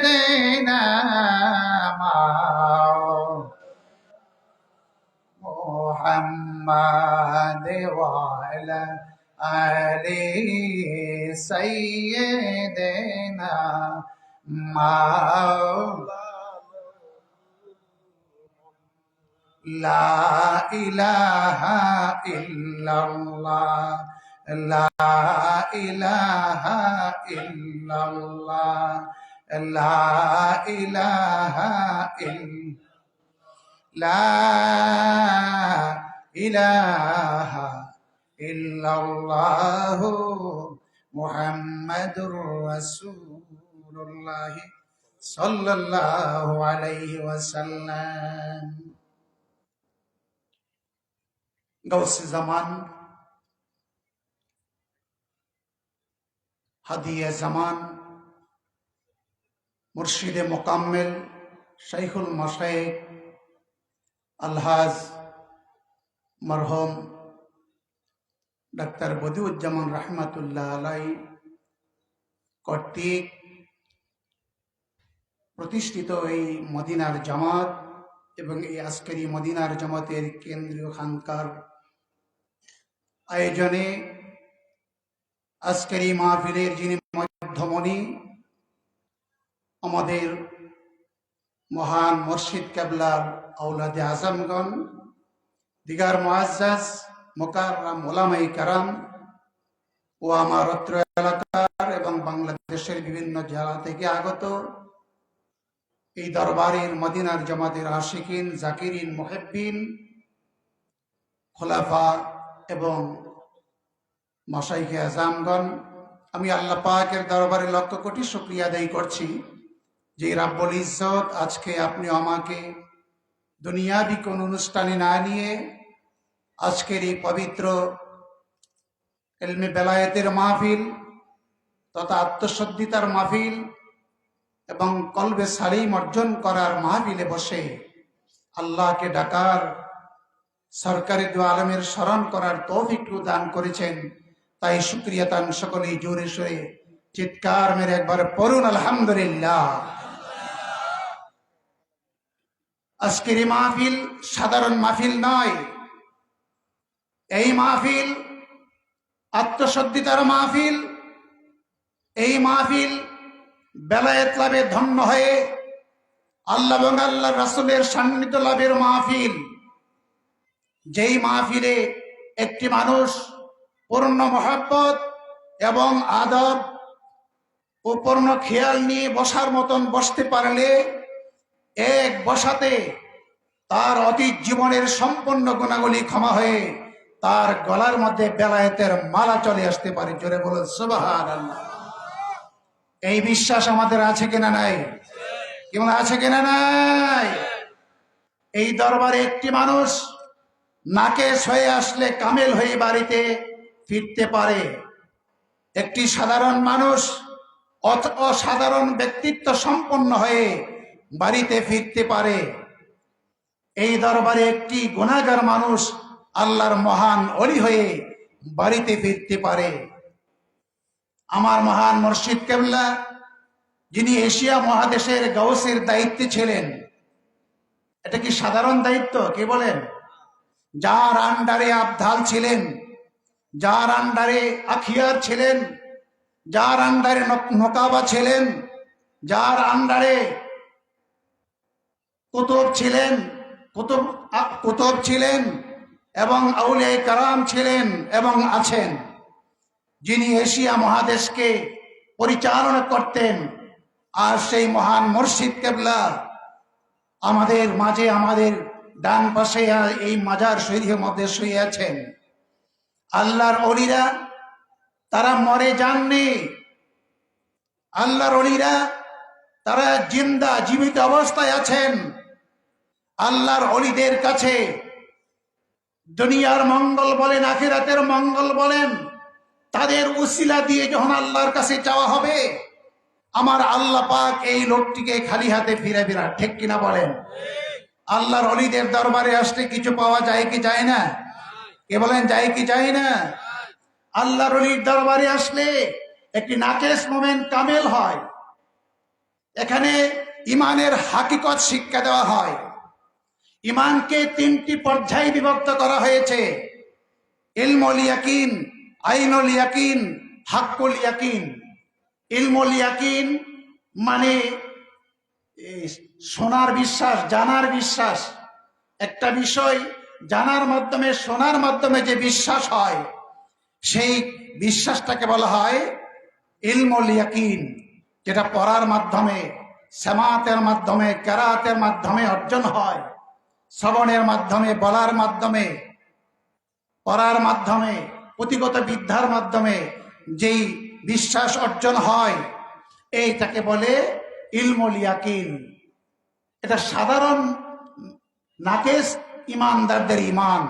سيدنا محمد وعلى آل سيدنا لا إله إلا الله لا إله إلا الله لا إله إلا لا إله إلا الله محمد رسول الله صلى الله عليه وسلم গৌস জামান হাদিয়ে জামান মুর্শিদে মোকাম্মেল শাইখুল মাশায়েখ আলহাজ মরহুম ডাক্তার বদিউজ্জামান রহমাতুল্লাহ আলাই কর্তৃক প্রতিষ্ঠিত এই মদিনার জামাত এবং এই আজকের এই মদিনার জামাতের কেন্দ্রীয় খানকার আয়োজনে আজকের এই মাহফিলের যিনি মধ্যমণি আমাদের মহান মুর্শিদ কেবলার আওলাদে আজমগণ দিগার মুআজ্জাজ মুকাররম উলামায়ে কেরাম ও আমার অত্র এলাকার এবং বাংলাদেশের বিভিন্ন জেলা থেকে আগত এই দরবারের মদিনার জামাতের আশিকিন জাকিরিন মুহিব্বিন খোলাফা এবং মাশাইখে আজমগণ, আমি আল্লাহ পাকের দরবারে লক্ষ কোটি শুকরিয়া আদায় করছি যে রাব্বুল ইজ্জত আজকে আপনি আমাকে দুনিয়াবি কোন অনুষ্ঠানে না নিয়ে আজকের এই পবিত্র ইলমে বেলায়েতের মাহফিল তথা আত্মশুদ্ধিতার মাহফিল এবং কলবে সালিম অর্জন করার মাহফিলে বসে আল্লাহকে ডাকার সরকারি দু আলমের স্মরণ করার তৌফিক দান করেছেন। তাই শুকরিয়া তান সকলেই জোরে সোরে চিৎকার মেরে একবার পড়ুন আলহামদুলিল্লাহ। আজকের এই মাহফিল সাধারণ মাহফিল নয়, এই মাহফিল আত্মশুদ্ধিতার মাহফিল। এই মাহফিল বেলায়েত লাভে ধন্য হয়ে আল্লাহ এবং আল্লাহ রাসূলের সান্নিধ্য লাভের মাহফিল। যেই মাহফিলে একটি মানুষ পূর্ণ মহব্বত এবং আদব ও পূর্ণ খেয়াল নিয়ে বসার মতন বসতে পারলে এক বসাতে তার অতীত জীবনের সম্পূর্ণ গুণাগুলি ক্ষমা হয়ে তার গলার মধ্যে বেলায়েতের মালা চলে আসতে পারে। জোরে বলুন সুবহানাল্লাহ। এই বিশ্বাস আমাদের আছে কিনা নাই? কেমন আছে কিনা নাই? এই দরবারে একটি মানুষ নাকেশ হয়ে আসলে কামেল হয়ে বাড়িতে ফিরতে পারে। একটি সাধারণ মানুষ অসাধারণ ব্যক্তিত্ব সম্পন্ন হয়ে বাড়িতে ফিরতে পারে। এই দরবারে একটি গুনাহগার মানুষ আল্লাহর মহান ওলি হয়ে বাড়িতে ফিরতে পারে। আমার মহান মুর্শিদ কেবলা যিনি এশিয়া মহাদেশের গাউসের দায়িত্বে ছিলেন, এটা কি সাধারণ দায়িত্ব? কি বলেন? যার আন্ডারে আবদাল ছিলেন, যার আন্ডারে আখিয়ার ছিলেন, যার আন্ডারে নকাবা ছিলেন, যার আন্ডারে কুতুব ছিলেন এবং আউলিয়া কারাম ছিলেন এবং আছেন, যিনি এশিয়া মহাদেশকে পরিচালনা করতেন। আর সেই মহান মুর্শিদ কেবলা আমাদের মাঝে, আমাদের ডান পাশে এই মাজার শরীফের মধ্যে শুয়ে আছেন। আল্লাহর ওলিরা তারা মরে যাননি। আল্লাহর ওলিরা তারা জিন্দা জীবিত অবস্থায় আছেন। আল্লাহর ওলিদের কাছে দুনিয়ার মঙ্গল বলেন, আখিরাতের মঙ্গল বলেন, তাদের উসিলা দিয়ে যখন আল্লাহর কাছে যাওয়া হবে, আমার আল্লাহ পাক এই লোকটিকে খালি হাতে ফিরাবে না। ঠিক কিনা বলেন? আল্লাহর ওলিদের দরবারে আসলে কিছু পাওয়া যায় কি যায় না? কে বলেন যায় কি যায় না? আল্লাহর ওলির দরবারে আসলে একটি নাকেশ মোমেন কামেল হয়। এখানে ইমানের হাকিকত শিক্ষা দেওয়া হয়। ইমানকে তিনটি পর্যায়ে বিভক্ত করা হয়েছে: ইলমুল ইয়াকিন, আইনুল ইয়াকিন, হাক্কুল ইয়াকিন। ইলমুল ইয়াকিন মানে শোনার বিশ্বাস, জানার বিশ্বাস। একটা বিষয় জানার মাধ্যমে, শোনার মাধ্যমে যে বিশ্বাস হয়, সেই বিশ্বাসটাকে বলা হয় ইলমুল ইয়াকিন, যেটা পড়ার মাধ্যমে, সামাতের মাধ্যমে, কেরাতের মাধ্যমে অর্জন হয়। শ্রবণের মাধ্যমে, বলার মাধ্যমে, পড়ার মাধ্যমে, পুঁথিগত বিদ্যার মাধ্যমে যেই বিশ্বাস অর্জন হয়, এইটাকে বলে ইলমুল ইয়াকিন। এটা সাধারণ নাকেস ইমানদারদের ইমান,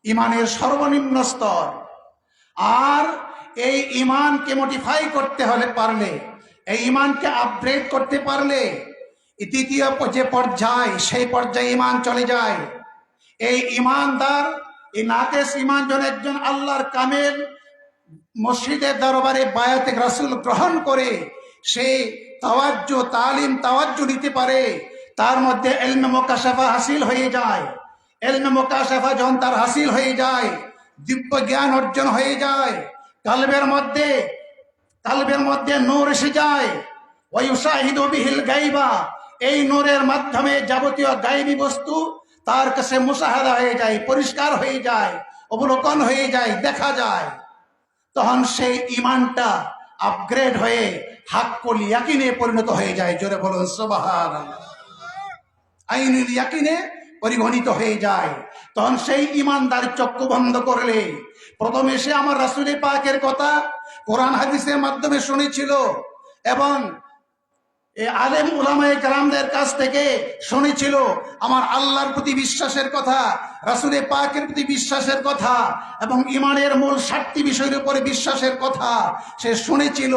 ইমানের সর্বনিম্ন স্তর। আর এই ইমানকে মডিফাই করতে হলে পারলে, এই ইমানকে আপগ্রেড করতে পারলে দ্বিতীয় যে পর্যায়, সেই পর্যায়ে ইমান চলে যায়। এই ইমানদার, এই নাকেস ইমান যেন একজন আল্লাহর কামেল মসজিদের দরবারে বায়াতে রাসূল গ্রহণ করে সে তাওয়াজ্জু, তালিম, তাওয়াজ্জু নিতে পারে, তার মধ্যে ইলমে মুকাশাফা হাসিল হয়ে যায়। ইলমে মুকাশাফা যখন তার হাসিল হয়ে যায়, দিব্য জ্ঞান অর্জন হয়ে যায়, কালবের মধ্যে নূর এসে যায়। ওয়ায়ুশাহিদু বিহিল গায়বা, এই নূরের মাধ্যমে যাবতীয় গায়বী বস্তু তার কাছে মুশাহাদা হয়ে যায়, পরিষ্কার হয়ে যায়, অবলোকন হয়ে যায়, দেখা যায়। তখন সেই ইমানটা আপগ্রেড হয়ে হাক্কুল ইয়াকিনে পরিণত হয়ে যায়। জোরে বলুন সুবহানাল্লাহ। আইনুল ইয়াকিনে পরিগণিত হয়ে যায়। তখন সেই ইমানদার চক্ষু বন্ধ করলে, প্রথমে সে আমার রাসূল পাকের কথা কোরআন হাদিসের মাধ্যমে শুনেছিল এবং আলেম উলামায়ে কেরামদের কাছ থেকে শুনেছিল আমার আল্লাহর প্রতি বিশ্বাসের কথা, রাসূল পাকের প্রতি বিশ্বাসের কথা এবং ইমানের মূল 7টি বিষয়ের উপরে বিশ্বাসের কথা সে শুনেছিল।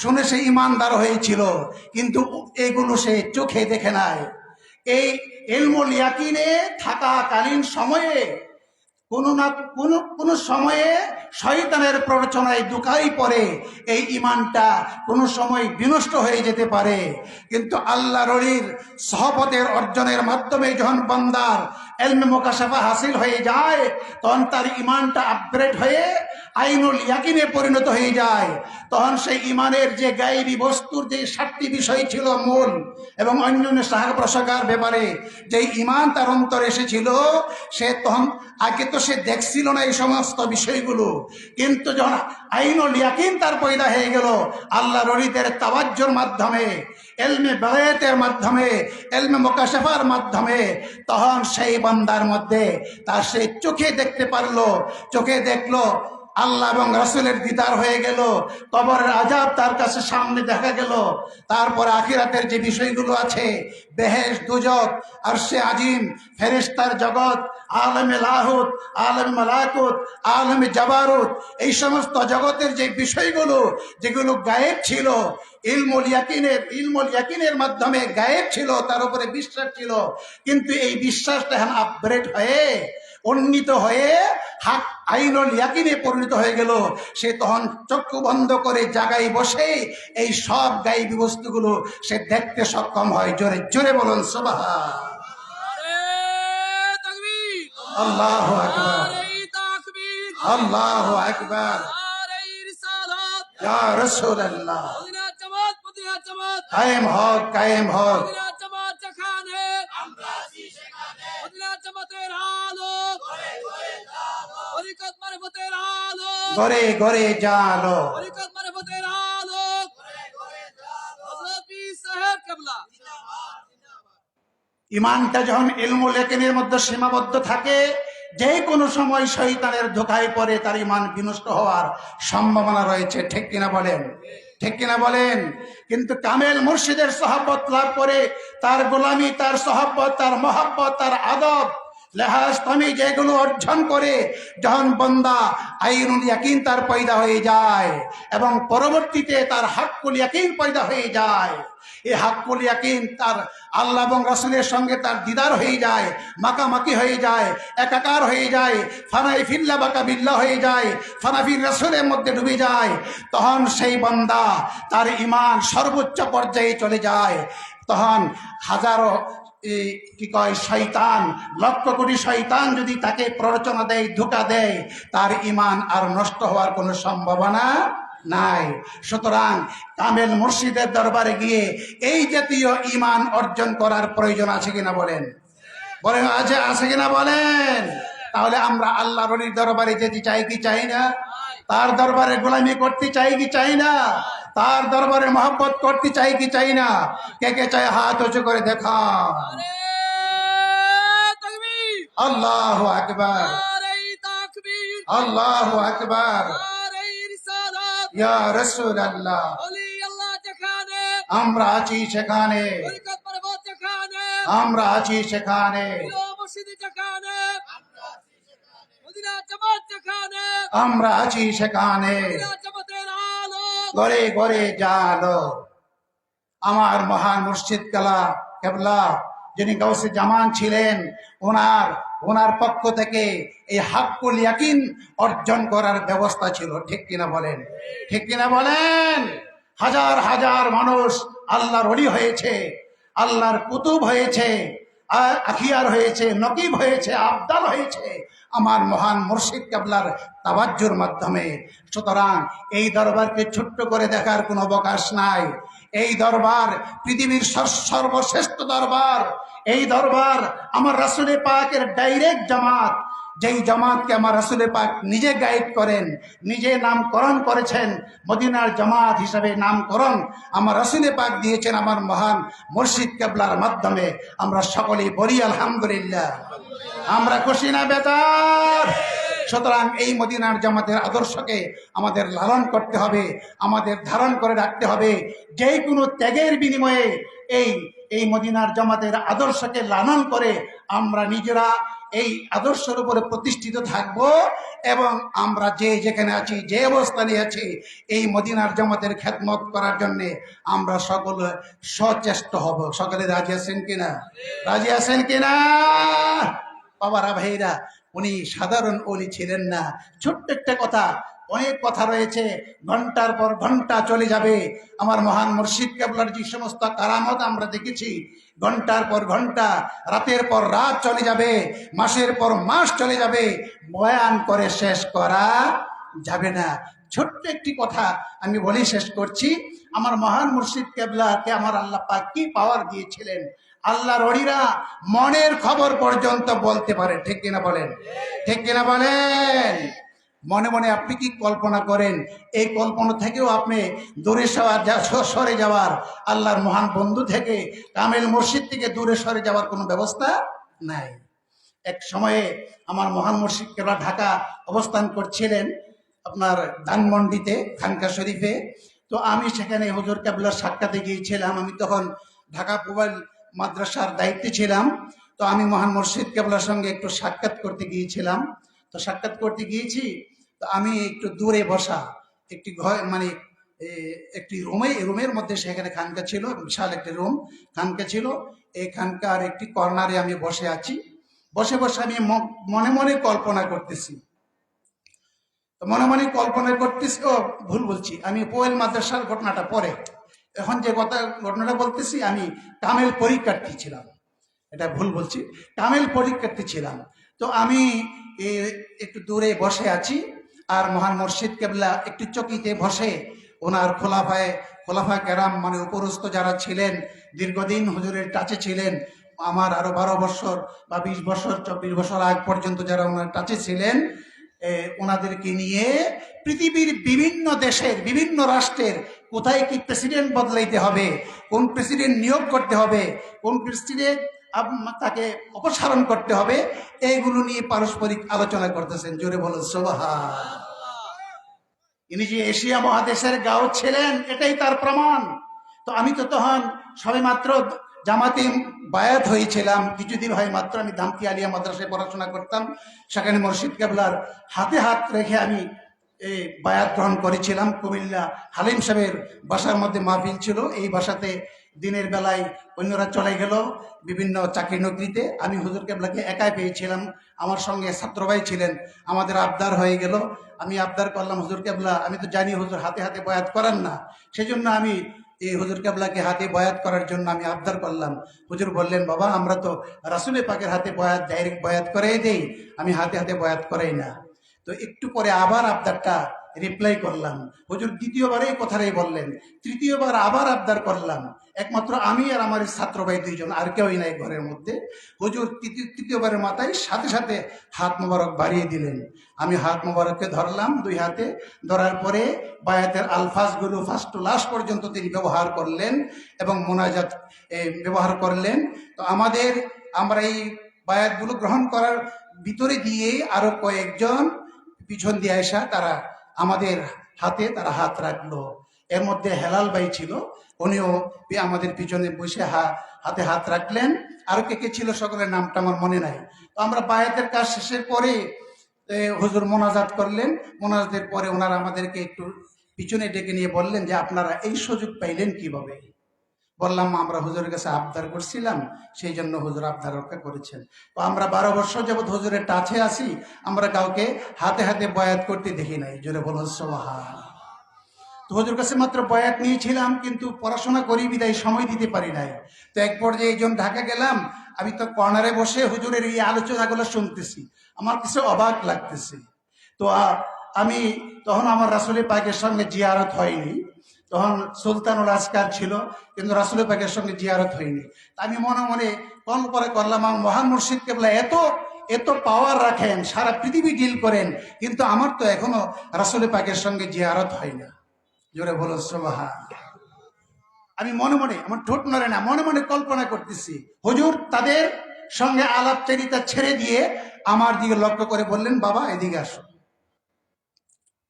শুনে সে ইমানদার হয়েছিল, কিন্তু এগুলো সে চোখে দেখে নাই। এই ইলমুল ইয়াকিনে থাকাকালীন সময়ে কোনো সময়ে শয়তানের প্ররোচনায় দুকাই পড়ে এই ইমানটা কোনো সময় বিনষ্ট হয়ে যেতে পারে। কিন্তু আল্লাহর ওলির সহবতের অর্জনের মাধ্যমে যখন বান্দার ইলমে মুকাশাফা হাসিল হয়ে যায়, তখন তার ইমানটা আপগ্রেড হয়ে আইনুল ইয়াকিনে পরিণত হয়ে যায়। তখন সেই ইমানের যে গায়বী বস্তুর যে 7টি বিষয় ছিল মূল এবং অন্যান্য সাহায্য প্রসাকার ব্যাপারে যে ইমান তার অন্তরে এসেছিল, সে তখন আগে তো সে দেখছিল না এই সমস্ত বিষয়গুলো, কিন্তু যখন আইনুল ইয়াকিন তার পয়দা হয়ে গেল আল্লাহর ওলিদের তাওয়াজ্জুর মাধ্যমে, ইলমে বেলায়েতের মাধ্যমে, ইলমে মুকাশাফার মাধ্যমে, তখন সেই বান্দার মধ্যে তার সে চোখে দেখতে পারলো, চোখে দেখলো আল্লাহ এবং রাসূলের দিদার হয়ে গেল, কবরের আযাব তার কাছে সামনে দেখা গেল। তারপর আখিরাতের যে বিষয়গুলো আছে, বেহেশত, দোজখ, আরশে আজিম, ফেরেশতার জগৎ, আলেমে লাহুত, আলেম মালাকুত, আলেমে জাবারুত, এই সমস্ত জগতের যে বিষয়গুলো যেগুলো গায়েব ছিল, ইলমুল ইয়াকিনের মাধ্যমে গায়েব ছিল, তার উপরে বিশ্বাস ছিল, কিন্তু এই বিশ্বাসটা এখন আপগ্রেড হয়ে, উন্নীত হয়ে আইনুল ইয়াকিনে পরিণত হয়ে গেল। সে তখন চক্ষু বন্ধ করে জায়গায় বসে এই সব গায়েবী বস্তুগুলো সে দেখতে সক্ষম হয়। জোরে জোরে বলুন সুবহানাল্লাহ। আল্লাহু আকবার, আল্লাহু আকবার, ইয়া রাসূলুল্লাহ। কায়েম হক, কায়েম হক। ঘরে ঘরে জালো, ইমানটা যখন ইলমুল ইয়াকিনের মধ্যে সীমাবদ্ধ থাকে, যে কোনো সময় শয়তানের ধোঁকায় পড়ে তার ইমান বিনষ্ট হওয়ার সম্ভাবনা রয়েছে। ঠিক কিনা বলেন? ঠিক কিনা বলেন? কিন্তু কামেল মুর্শিদের সহবত লাভ করে তার গোলামি, তার সহবত, তার মহব্বত, তার আদব, লেহাজ তুমি যেগুলো অর্জন করে যখন বান্দা আইনুল ইয়াকিন তার পয়দা হয়ে যায় এবং পরবর্তীতে তার হাক্কুল ইয়াকিন পয়দা হয়ে যায়, এই হাক্কুল ইয়াকিন তার আল্লাহ এবং রাসূলের সঙ্গে তার দিদার হয়ে যায়, মাকামাকি হয়ে যায়, একাকার হয়ে যায়, ফানাই ফিল্লাহ বাকা বিল্লাহ হয়ে যায়, ফানাফির রাসূলের মধ্যে ডুবে যায়, তখন সেই বান্দা তার ঈমান সর্বোচ্চ পর্যায়ে চলে যায়। তখন হাজারো কি কয় শয়তান, লক্ষ কোটি শয়তান যদি তাকে প্ররোচনা দেয়, ধোঁকা দেয়, তার ঈমান আর নষ্ট হওয়ার কোনো সম্ভাবনা নাই। সুতরাং কামেল মুর্শিদের দরবারে গিয়ে এই জাতীয় ঈমান অর্জন করার প্রয়োজন আছে কিনা বলেন? বলেন আছে কিনা বলেন? তাহলে আমরা আল্লাহর ওলির দরবারে যেতে চাই কি চাই না? তার দরবারে গোলামি করতে চাই কি চাই না? তার দরবারে মহব্বত করতে চাই কি চাই না? কে কে চাই হাত উঁচু করে দেখা। আল্লাহু আকবার, আল্লাহু আকবার, ইয়া রাসূলুল্লাহ। আমরা আছি সেখানে, আমরা আছি সেখানে, আমরা আছি সেখানে, ঘরে ঘরে জালো। আমার মহান মুর্শিদ কেবলা যিনি গাউসে জামান ছিলেন, ওনার পক্ষ থেকে এই হাক্কুল ইয়াকিন অর্জন করার ব্যবস্থা ছিল। ঠিক কিনা বলেন? ঠিক কিনা বলেন? হাজার হাজার মানুষ আল্লাহর ওলি হয়েছে, আল্লাহর কুতুব হয়েছে, আখিয়ার হয়েছে, নকিব হয়েছে, আবদাল হয়েছে আমার মহান মুর্শিদ কেবলার তাওয়াজ্জুর মাধ্যমে। সুতরাং এই দরবারকে ছোট্ট করে দেখার কোনো অবকাশ নাই। এই দরবার পৃথিবীর সর্বশ্রেষ্ঠ দরবার। এই দরবার আমার রাসূলে পাকের ডাইরেক্ট জামাত, যেই জামাতকে আমার রাসূলে পাক নিজে গাইড করেন, নিজে নামকরণ করেছেন, মদিনার জামাত হিসাবে নামকরণ আমার রাসূলে পাক দিয়েছেন আমার মহান মুর্শিদ কেবলার মাধ্যমে। আমরা সকলেই বলি আলহামদুলিল্লাহ। আমরা খুশি না বেতার? সুতরাং এই মদিনার জামাতের আদর্শকে আমাদের লালন করতে হবে, আমাদের ধারণ করে রাখতে হবে। যে কোনো ত্যাগের বিনিময়ে এই মদিনার জামাতের আদর্শকে লালন করে আমরা নিজেরা এই আদর্শের উপরে প্রতিষ্ঠিত থাকব এবং আমরা যে যেখানে আছি, যে অবস্থানে আছি, এই মদিনার জামাতের খেদমত করার জন্য আমরা সকলে সচেষ্ট হব। সকলে রাজি আছেন কিনা? রাজি আছেন কিনা? বাবারা, ভাইরা, উনি সাধারণ ওলি ছিলেন না। ছোট্ট একটা কথা, অনেক কথা রয়েছে, ঘন্টার পর ঘন্টা চলে যাবে। আমার মহান মুর্শিদ কেবলার যে সমস্ত কারামত আমরা দেখেছি, ঘন্টার পর ঘন্টা, রাতের পর রাত চলে যাবে, মাসের পর মাস চলে যাবে, বয়ান করে শেষ করা যাবে না। ছোট্ট একটি কথা আমি বলি শেষ করছি। আমার মহান মুর্শিদ কেবলাকে আমার আল্লাহ পাক কি পাওয়ার দিয়েছিলেন! আল্লাহর ওলিরা মনের খবর পর্যন্ত বলতে পারে। ঠিক কিনা বলেন? ঠিক কিনা বলেন? মনে মনে আপনি কি কল্পনা করেন? এই কল্পনা থেকেও আপনি দূরে সরে যাওয়ার, আল্লাহর মহান বন্ধু থেকে, কামেল মুর্শিদ থেকে দূরে সরে যাওয়ার কোনো ব্যবস্থা নাই। এক সময়ে আমার মহান মুর্শিদ কেবলা ঢাকা অবস্থান করছিলেন, আপনার ধানমন্ডিতে, খানকা শরীফে। তো আমি সেখানে হুজুর কেবলার সাক্ষাতে গিয়েছিলাম। আমি তখন ঢাকা মোবাইল মাদ্রাসার দায়িত্বে ছিলাম। তো আমি মহান মুর্শিদ কেবলার সঙ্গে একটু সাক্ষাৎ করতে গিয়েছিলাম। তো সাক্ষাৎ করতে গিয়েছি, তো আমি একটু দূরে বসা একটি ঘর, মানে একটি রুমের মধ্যে সেখানে খানকা ছিল, বিশাল একটি রুম খানকা ছিল। এই খানকার একটি কর্নারে আমি বসে আছি। বসে বসে আমি মনে মনে কল্পনা করতেছি। তো মনে মনে কল্পনা করতেছি, ও ভুল বলছি, আমি পোয়েল মাদ্রাসার ঘটনাটা পরে। এখন যে ঘটনাটা বলতেছি, আমি কামেল পরীক্ষার্থী ছিলাম। এটা ভুল বলছি, কামেল পরীক্ষার্থী ছিলাম। তো আমি একটু দূরে বসে আছি, আর মহান মুর্শিদ কেবলা একটু চকিতে বসে ওনার খোলাফা কেরাম, মানে উপরস্থ যারা ছিলেন, দীর্ঘদিন হুজুরের টাচে ছিলেন, আমার আরো 12 বছর বা 20 বছর 24 বছর আগ পর্যন্ত যারা ওনার টাচে ছিলেন, ওনাদেরকে নিয়ে পৃথিবীর বিভিন্ন দেশের, বিভিন্ন রাষ্ট্রের কোথায় কি প্রেসিডেন্ট বদলাইতে হবে, কোন প্রেসিডেন্ট নিয়োগ করতে হবে, কোন প্রেসিডেন্ট তাকে অপসারণ করতে হবে, এইগুলো নিয়ে পারস্পরিক আলোচনা করতেছেন। জোরে বলো সুবহান। ইনি যে এশিয়া মহাদেশের গাউস ছিলেন, এটাই তার প্রমাণ। তো আমি তো তখন সবে মাত্র জামাতে বায়াত হয়েছিলাম কিছুদিন হয় মাত্র। আমি দামকি আলিয়া মাদ্রাসায় পড়াশোনা করতাম, সেখানে মুর্শিদ কেবলার হাতে হাত রেখে আমি এই বায়াত গ্রহণ করেছিলাম। কুমিল্লা হালিম সাহেবের বাসার মধ্যে মাহফিল ছিল, এই বাসাতে দিনের বেলায় অন্যরা চলে গেল বিভিন্ন চাকরি নকরিতে, আমি হুজুর কেবলাকে একাই পেয়েছিলাম। আমার সঙ্গে ছাত্র ভাই ছিলেন, আমাদের আবদার হয়ে গেল। আমি আবদার করলাম, হুজুর কেবলা আমি তো জানি হুজুর হাতে হাতে বয়াত করেন না, সেই জন্য আমি এই হুজুর কেবলাকে হাতে বয়াত করার জন্য আমি আবদার করলাম। হুজুর বললেন, বাবা আমরা তো রাসূলের পাকের হাতে বয়াত ডাইরেক্ট বয়াত করাই দেই, আমি হাতে হাতে বয়াত করাই না। তো একটু পরে আবার আবদারটা রিপ্লাই করলাম, হুজুর দ্বিতীয়বার এই কথাটাই বললেন। তৃতীয়বার আবার আবদার করলাম, একমাত্র আমি আর আমার ছাত্র ভাই দুইজন, আর কেউই নাই ঘরের মধ্যে। হুজুর তৃতীয়বারের মাথায় সাথে সাথে হাত মোবারক বাড়িয়ে দিলেন। আমি হাত মোবারককে ধরলাম দুই হাতে, ধরার পরে বায়াতের আলফাজগুলো ফার্স্ট টু লাস্ট পর্যন্ত তিনি ব্যবহার করলেন এবং মোনাজাত ব্যবহার করলেন। তো আমরা এই বায়াতগুলো গ্রহণ করার ভিতরে দিয়ে আরো কয়েকজন পিছন দিয়ে আসা, তারা আমাদের হাতে তারা হাত রাখলো। এর মধ্যে হেলাল ভাই ছিল, উনিও আমাদের পিছনে বসে হাতে হাত রাখলেন। আর কে কে ছিল সকলের নামটা আমার মনে নাই। তো আমরা বায়াতের কাজ শেষের পরে হুজুর মোনাজাত করলেন। মোনাজাতের পরে ওনারা আমাদেরকে একটু পিছনে ডেকে নিয়ে বললেন যে আপনারা এই সুযোগ পাইলেন কিভাবে? বললাম আমরা হুজুরের কাছে আবদার করছিলাম, সেই জন্য হুজুর আবদার রক্ষা করেছেন। তো আমরা 12 বছর যাবৎ হুজুরের টাচে আছি, আমরা কাউকে হাতে হাতে বয়াত করতে দেখি নাই। জোরে বলুন সুবহান। তো হুজুর কাছে মাত্র বয়াত নিয়েছিলাম, কিন্তু পড়াশোনা করি বিদায় সময় দিতে পারি নাই। তো এক পর্যায়ে এই জন্য ঢাকা গেলাম, আমি তো কর্নারে বসে হুজুরের এই আলোচনাগুলো শুনতেছি, আমার কিছু অবাক লাগতেছে। তো আমি তখন আমার রাসূলের পাকের সঙ্গে জিয়ারত হয়নি, তখন সুলতানুল আসকার ছিল, কিন্তু রাসূলের পাকের সঙ্গে জিয়ারত হয়নি। তা আমি মনে মনে কল্পনা করলাম, আমার মহান মুর্শিদ কেবলা এত এত পাওয়ার রাখেন, সারা পৃথিবী ডিল করেন, কিন্তু আমার তো এখনো রাসূলের পাকের সঙ্গে জিয়ারত হয় না। জোরে বলো সুবহান। আমি মনে মনে, আমার ঠোঁট নড়ে না, মনে মনে কল্পনা করতেছি হুজুর তাদের সঙ্গে আলাপচারিতা ছেড়ে দিয়ে আমার দিকে লক্ষ্য করে বললেন, বাবা এদিকে আসো।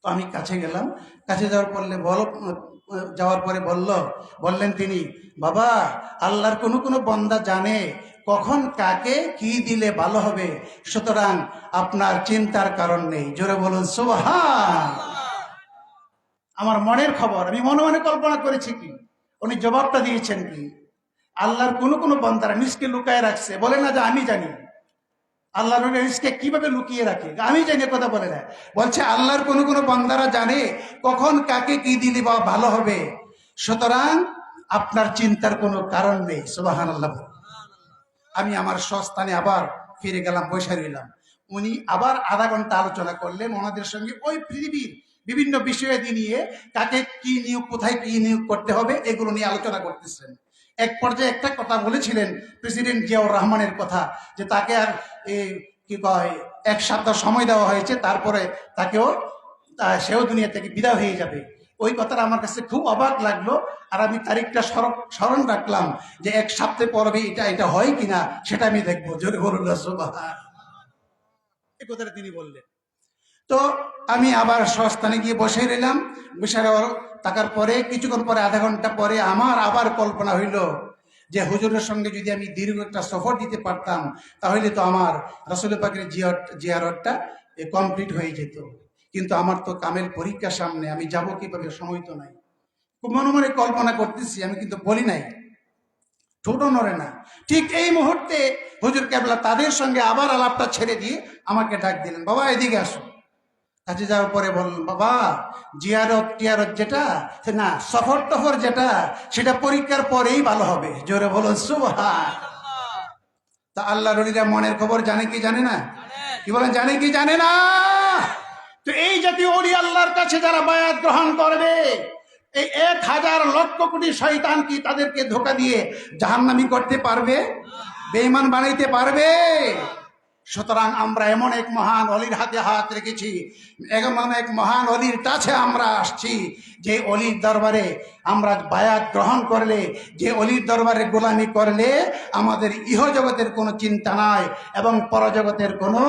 তো আমি কাছে গেলাম, কাছে যাওয়ার পরে বললেন তিনি, বাবা আল্লাহর কোনো বান্দা জানে কখন কাকে কি দিলে ভালো হবে, সুতরাং আপনার চিন্তার কারণ নেই। জোরে বলুন সুবহান। আমার মনের খবর, আমি মনে মনে কল্পনা করেছি কি, উনি জবাবটা দিয়েছেন কি, আল্লাহর কোনো বান্দারা নিজকে লুকায় রাখছে, বলে না যে আমি জানি। আল্লাহর রিজকে কিভাবে লুকিয়ে রাখে আমি জানি, কথা বলে না, বলছে আল্লাহর কোনো বান্দারা জানে কখন কাকে কি দিলে বা ভালো হবে, সুতরাং আপনার চিন্তার কোনো কারণ নেই। সুবহানাল্লাহ। আমি আমার স্বস্থানে আবার ফিরে গেলাম, বসে রইলাম। উনি আবার আধা ঘন্টা আলোচনা করলেন ওনাদের সঙ্গে, ওই পৃথিবীর বিভিন্ন বিষয়ে নিয়ে কাকে কি নিয়োগ, কোথায় কি নিয়োগ করতে হবে, এগুলো নিয়ে আলোচনা করতেছেন। এক পর্যায়ে একটা কথা বলেছিলেন প্রেসিডেন্ট জিয়াউর রহমানের কথা, যে তাকে আর কি কয় 1 সপ্তাহ সময় দেওয়া হয়েছে, তারপরে সেও দুনিয়া থেকে বিদায় হয়ে যাবে। ওই কথাটা আমার কাছে খুব অবাক লাগলো, আর আমি তারিখটা স্মরণ রাখলাম যে 1 সপ্তাহ পরে এটা হয় কিনা সেটা আমি দেখবো। জোরে বলুন সুবহান। এই কথাটা তিনি বললেন। তো আমি আবার স্বস্থানে গিয়ে বসে রইলাম। বসে থাকার পরে কিছুক্ষণ পরে, আধা ঘন্টা পরে আমার আবার কল্পনা হইল যে হুজুরের সঙ্গে যদি আমি দীর্ঘ একটা সফর দিতে পারতাম, তাহলে তো আমার রাসূলের পাকের জিয়ারতটা কমপ্লিট হয়ে যেত। কিন্তু আমার তো কামেল পরীক্ষার সামনে, আমি যাব কিভাবে, সময় তো নাই। খুব মনে মনে কল্পনা করতেছি, আমি কিন্তু বলি নাই, ছোট নড়ে না। ঠিক এই মুহূর্তে হুজুর কেবলা তাদের সঙ্গে আবার আলাপটা ছেড়ে দিয়ে আমাকে ডাক দিলেন, বাবা এদিকে আসো। কাছে যাওয়ার পরে বললেন, বাবা টিয়ারত যেটা না, সফর টফর যেটা, সেটা পরীক্ষার পরেই ভালো হবে। জোরে বলো সুবহান। তা আল্লাহর ওলিরা মনের খবর জানে কি জানে না? কি বলেন, জানে কি জানে না? তো এই জাতীয় ওলি আল্লাহর কাছে যারা বায়াত গ্রহণ করবে, এই 1000 লক্ষ কোটি শয়তান কি তাদেরকে ধোঁকা দিয়ে জাহান্নামী করতে পারবে, বেঈমান বানাইতে পারবে? সুতরাং আমরা এমন এক মহান অলির হাতে হাত রেখেছি, এমন এক মহান অলির কাছে আমরা আসছি, যে অলির দরবারে আমরা বায়াত গ্রহণ করলে, যে অলির দরবারে গোলামি করলে আমাদের ইহজগতের কোনো চিন্তা নাই এবং পরজগতের কোনো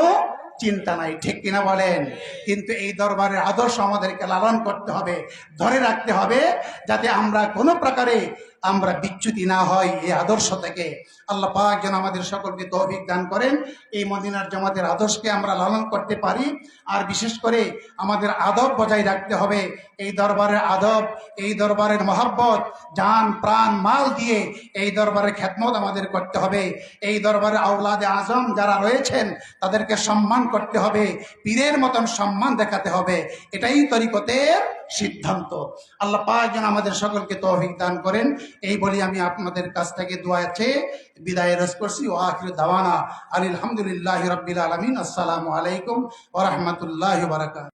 চিন্তা নাই। ঠিক কিনা বলেন? কিন্তু এই দরবারের আদর্শ আমাদেরকে লালন করতে হবে, ধরে রাখতে হবে, যাতে আমরা কোনো প্রকারে আমরা বিচ্যুতি না হয় এই আদর্শ থেকে। আল্লাহ পাক যেন আমাদের সকলকে তৌফিক দান করেন, এই মদিনার জামাতের আদর্শকে আমরা লালন করতে পারি। আর বিশেষ করে আমাদের আদব বজায় রাখতে হবে, এই দরবারের আদব, এই দরবারের মহব্বত, জান প্রাণ মাল দিয়ে এই দরবারের খেদমত আমাদের করতে হবে। এই দরবারের আওলাদে আজম যারা রয়েছেন তাদেরকে সম্মান করতে হবে, পীরের মতন সম্মান দেখাতে হবে। এটাই তরিকতের সিদ্ধান্ত। আল্লাহ পাক যেন আমাদের সকলকে তৌফিক দান করেন, এই বলি আমি আপনাদের কাছ থেকে দোয়া চেয়ে বিদায় রস করছি। ও আখির দাওয়ানা আলহামদুলিল্লাহি রাব্বিল আলামিন। আসসালামু আলাইকুম ওয়া রাহমাতুল্লাহি ওয়া বারাকাতুহু।